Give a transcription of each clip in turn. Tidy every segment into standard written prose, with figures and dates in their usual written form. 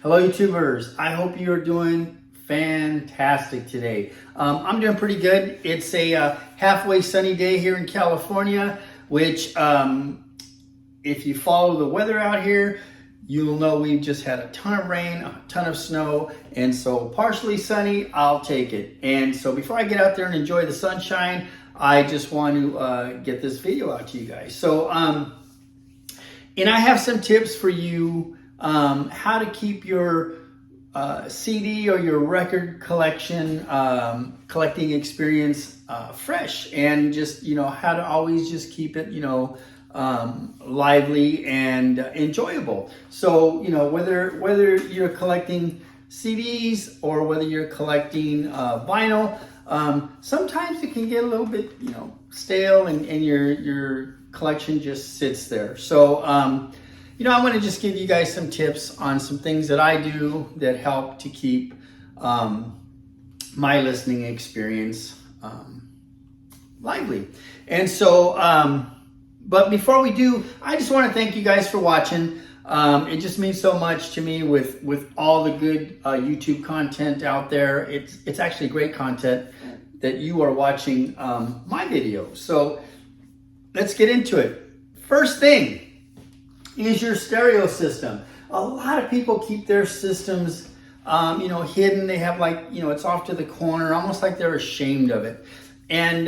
Hello YouTubers, I hope you're doing fantastic today. I'm doing pretty good. It's a halfway sunny day here in California, which if you follow the weather out here, you'll know we've just had a ton of rain, a ton of snow, and so partially sunny, I'll take it. And so before I get out there and enjoy the sunshine, I just want to get this video out to you guys. So, and I have some tips for you how to keep your CD or your record collection, collecting experience fresh, and just, how to always just keep it, lively and enjoyable. So, whether you're collecting CDs or whether you're collecting vinyl, sometimes it can get a little bit, stale and your collection just sits there. So, I want to just give you guys some tips on some things that I do that help to keep my listening experience lively. And so, but before we do, I just want to thank you guys for watching. It just means so much to me with all the good YouTube content out there. It's actually great content that you are watching my videos. So let's get into it. First thing is your stereo system. A lot of people keep their systems, hidden. They have it's off to the corner, almost like they're ashamed of it. And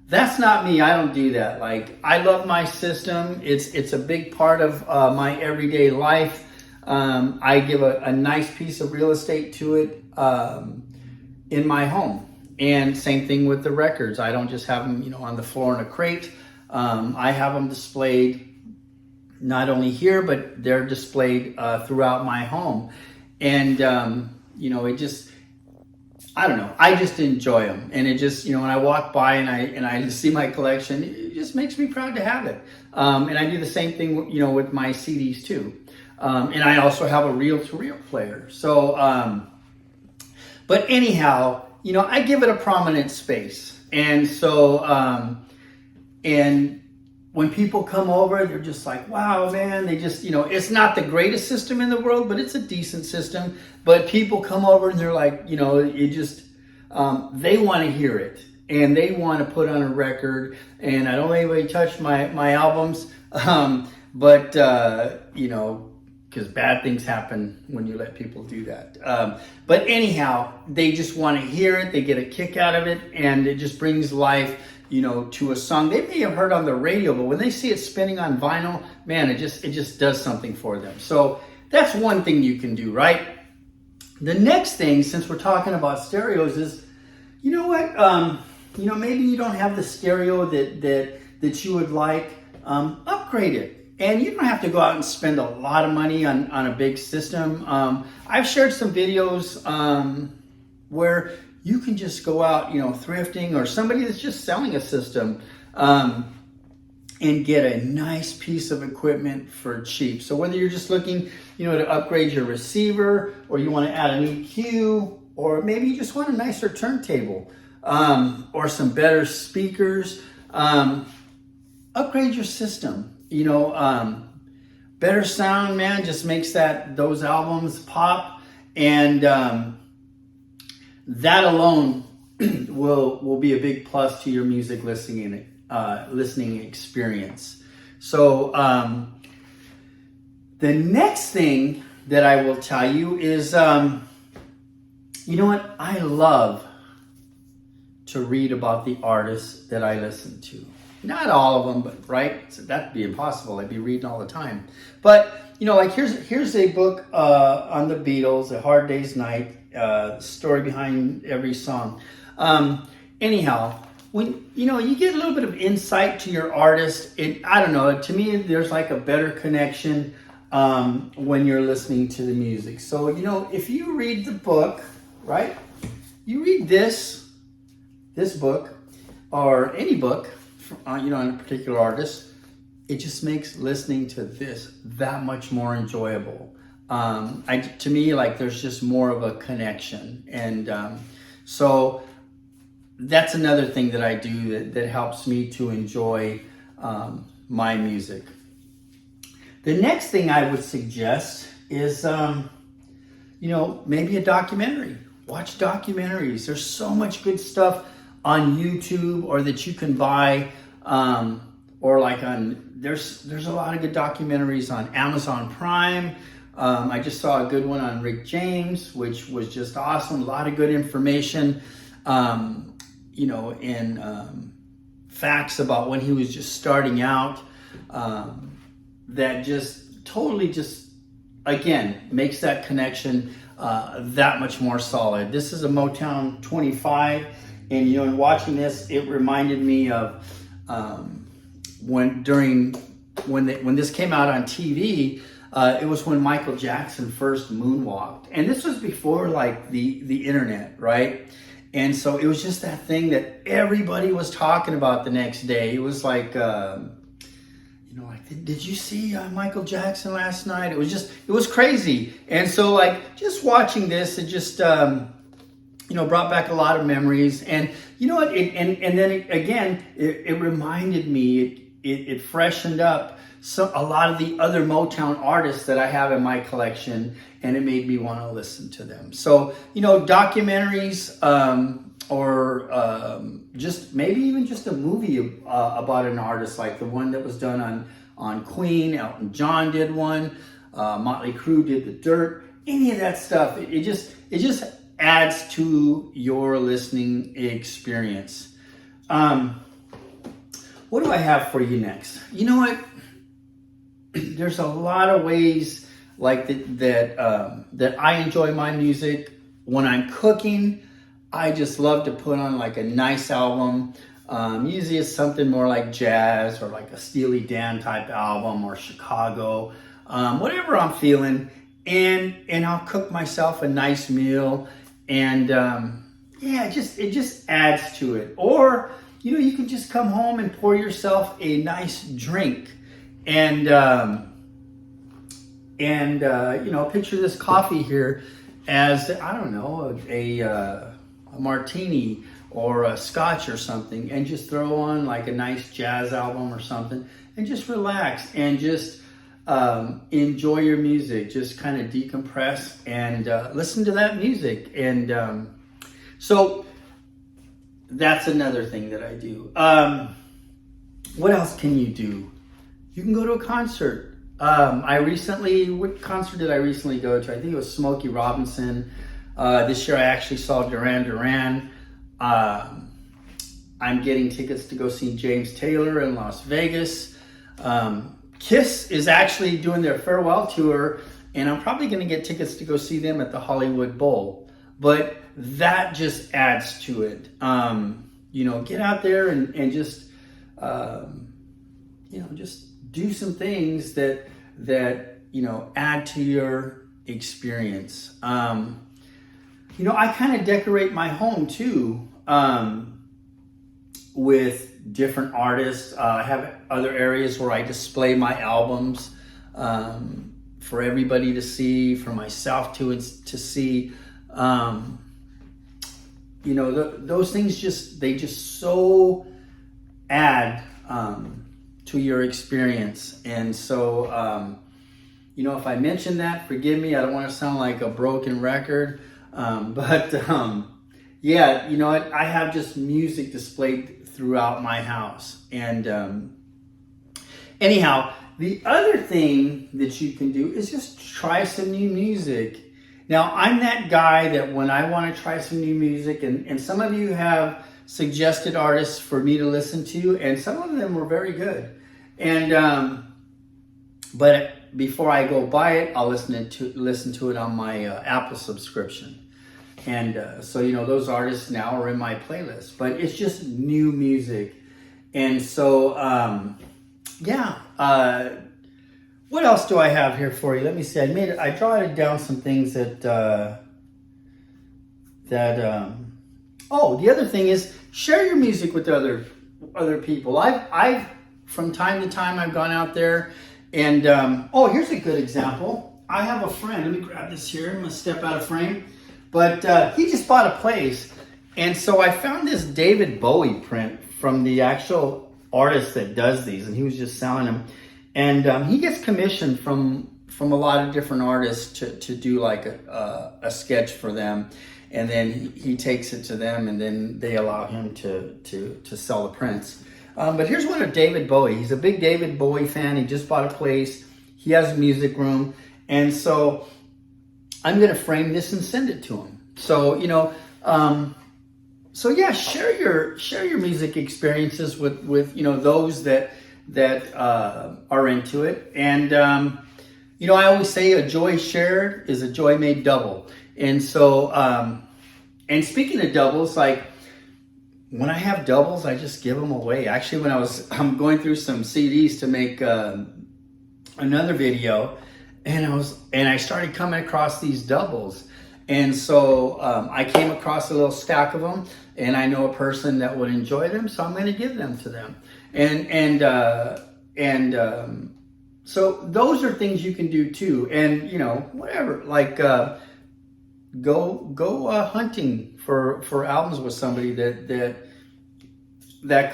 that's not me. I don't do that. I love my system. It's a big part of my everyday life. I give a nice piece of real estate to it in my home. And same thing with the records. I don't just have them, on the floor in a crate. I have them displayed not only here, but they're displayed throughout my home. And, it just, I don't know, I just enjoy them. And it just, when I walk by and I see my collection, it just makes me proud to have it. And I do the same thing, with my CDs too. And I also have a reel-to-reel player. So, but anyhow, I give it a prominent space. And so, and when people come over, they're just like, wow, man, they just, it's not the greatest system in the world, but it's a decent system. But people come over and they're like, it just, they want to hear it and they want to put on a record. And I don't let anybody touch my albums. But because bad things happen when you let people do that. But anyhow, they just want to hear it. They get a kick out of it, and it just brings life, to a song they may have heard on the radio, but when they see it spinning on vinyl, man, it just does something for them. So that's one thing you can do, right? The next thing, since we're talking about stereos, is, maybe you don't have the stereo that you would like, upgrade it. And you don't have to go out and spend a lot of money on a big system. I've shared some videos where you can just go out, thrifting, or somebody that's just selling a system, and get a nice piece of equipment for cheap. So whether you're just looking, to upgrade your receiver, or you want to add an EQ, or maybe you just want a nicer turntable, or some better speakers, upgrade your system. Better sound, man, just makes those albums pop, and that alone will be a big plus to your music listening experience. So the next thing that I will tell you is, I love to read about the artists that I listen to. Not all of them, but right? So that'd be impossible. I'd be reading all the time. But, here's a book on the Beatles, A Hard Day's Night, story behind every song. Anyhow, when, you get a little bit of insight to your artist, I don't know, to me, there's a better connection when you're listening to the music. So, if you read the book, right? You read this book, or any book, on a particular artist, it just makes listening to this that much more enjoyable. To me, there's just more of a connection. And so that's another thing that I do that helps me to enjoy my music. The next thing I would suggest is, maybe a documentary. Watch documentaries. There's so much good stuff on YouTube or that you can buy, or like there's a lot of good documentaries on Amazon Prime. I just saw a good one on Rick James, which was just awesome. A lot of good information, and facts about when he was just starting out, that just totally again, makes that connection that much more solid. This is a Motown 25, and in watching this, it reminded me of when this came out on TV. It was when Michael Jackson first moonwalked, and this was before like the internet, right? And so it was just that thing that everybody was talking about the next day. It was like, did you see Michael Jackson last night? It was crazy. And so like just watching this, it just, brought back a lot of memories. And you know what? It reminded me, it freshened up a lot of the other Motown artists that I have in my collection, and it made me want to listen to them. So, documentaries, or just maybe even just a movie about an artist, like the one that was done on Queen. Elton John did one. Motley Crue did The Dirt. Any of that stuff, it just adds to your listening experience. What do I have for you next? You know what? There's a lot of ways like that I enjoy my music. When I'm cooking, I just love to put on like a nice album. Usually it's something more like jazz or like a Steely Dan type album or Chicago, whatever I'm feeling. And I'll cook myself a nice meal, and it just adds to it. Or you can just come home and pour yourself a nice drink. And picture this coffee here as, I don't know, a martini or a scotch or something, and just throw on like a nice jazz album or something, and just relax and just enjoy your music. Just kind of decompress and listen to that music. And so that's another thing that I do. What else can you do? You can go to a concert. What concert did I recently go to? I think it was Smokey Robinson. This year I actually saw Duran Duran. I'm getting tickets to go see James Taylor in Las Vegas. Kiss is actually doing their farewell tour, and I'm probably going to get tickets to go see them at the Hollywood Bowl. But that just adds to it. Get out there and just, just do some things that add to your experience. I kind of decorate my home too, with different artists. I have other areas where I display my albums, for everybody to see, for myself to see. Those things just so add to your experience. And so, if I mention that, forgive me. I don't want to sound like a broken record. I have just music displayed throughout my house. And anyhow, the other thing that you can do is just try some new music. Now, I'm that guy that when I want to try some new music, and some of you have suggested artists for me to listen to, and some of them were very good. And but before I go buy it, I'll listen to it on my Apple subscription. And so those artists now are in my playlist. But it's just new music, and so what else do I have here for you? Let me see. I jotted down some things the other thing is share your music with other people. I've from time to time I've gone out there and here's a good example. I have a friend. Let me grab this here. I'm gonna step out of frame. But he just bought a place, and so I found this David Bowie print from the actual artist that does these, and he was just selling them. And he gets commission from from a lot of different artists to do like a sketch for them, and then he takes it to them, and then they allow him to sell the prints. But here's one of David Bowie. He's a big David Bowie fan. He just bought a place. He has a music room, and so I'm gonna frame this and send it to him. So so yeah, share your music experiences with those that are into it. And I always say a joy shared is a joy made double. And so and speaking of doubles, like when I have doubles, I just give them away. Actually, when I'm going through some CDs to make another video, and I started coming across these doubles, and so I came across a little stack of them, and I know a person that would enjoy them, so I'm going to give them to them. And so those are things you can do too. And whatever, like go hunting for albums with somebody that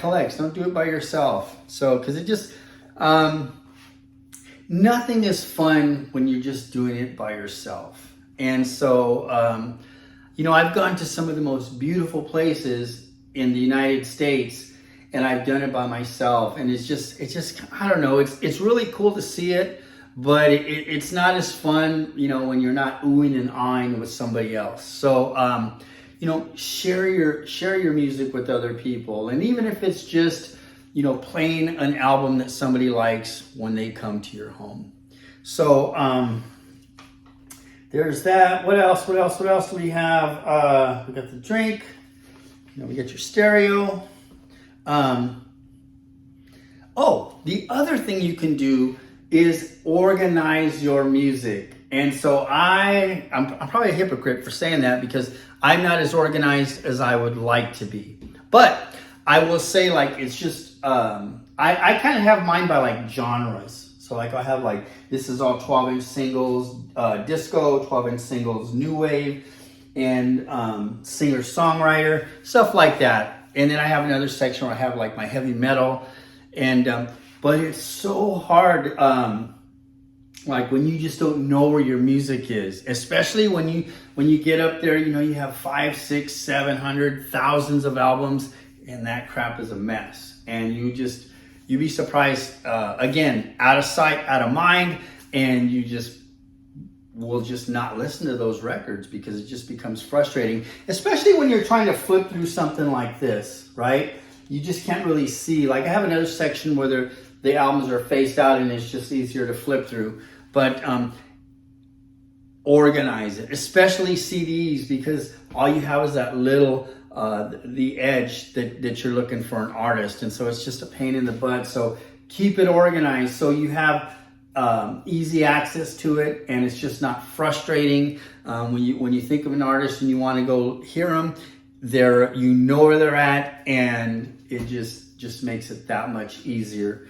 collects. Don't do it by yourself. So because it just nothing is fun when you're just doing it by yourself. And so I've gone to some of the most beautiful places in the United States, and I've done it by myself, and it's just I don't know, it's really cool to see it, but it's not as fun when you're not oohing and ahhing with somebody else. So share your music with other people, and even if it's just playing an album that somebody likes when they come to your home. So there's that. What else do we have? We got the drink. We got your stereo. The other thing you can do is organize your music. And so I'm probably a hypocrite for saying that, because I'm not as organized as I would like to be. But I will say, like, it's just I kind of have mine by like genres. So like I have like, this is all 12-inch singles, disco, 12-inch singles, new wave, and singer-songwriter, stuff like that. And then I have another section where I have like my heavy metal. And but it's so hard, like when you just don't know where your music is, especially when you get up there, you have 500, 600, 700, thousands of albums, and that crap is a mess. And you'd be surprised, again, out of sight, out of mind, and you will just not listen to those records because it just becomes frustrating, especially when you're trying to flip through something like this, right? You just can't really see. Like I have another section where the albums are faced out, and it's just easier to flip through. But organize it, especially CDs, because all you have is that little the edge that you're looking for an artist, and so it's just a pain in the butt. So keep it organized so you have easy access to it, and it's just not frustrating when you think of an artist and you want to go hear them. You know where they're at, and it just makes it that much easier.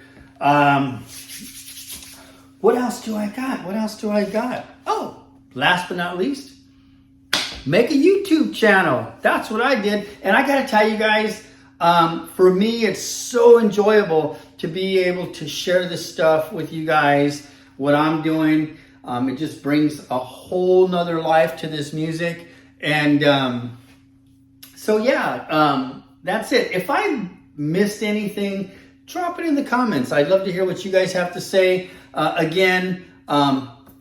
What else do I got? Oh, last but not least, make a YouTube channel. That's what I did. And I got to tell you guys, for me, it's so enjoyable to be able to share this stuff with you guys, what I'm doing. It just brings a whole nother life to this music. And so, yeah, that's it. If I missed anything, drop it in the comments. I'd love to hear what you guys have to say. Again,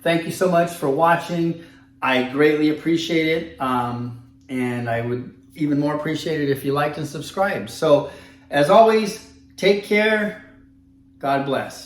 thank you so much for watching. I greatly appreciate it. And I would even more appreciate it if you liked and subscribed. So as always, take care. God bless.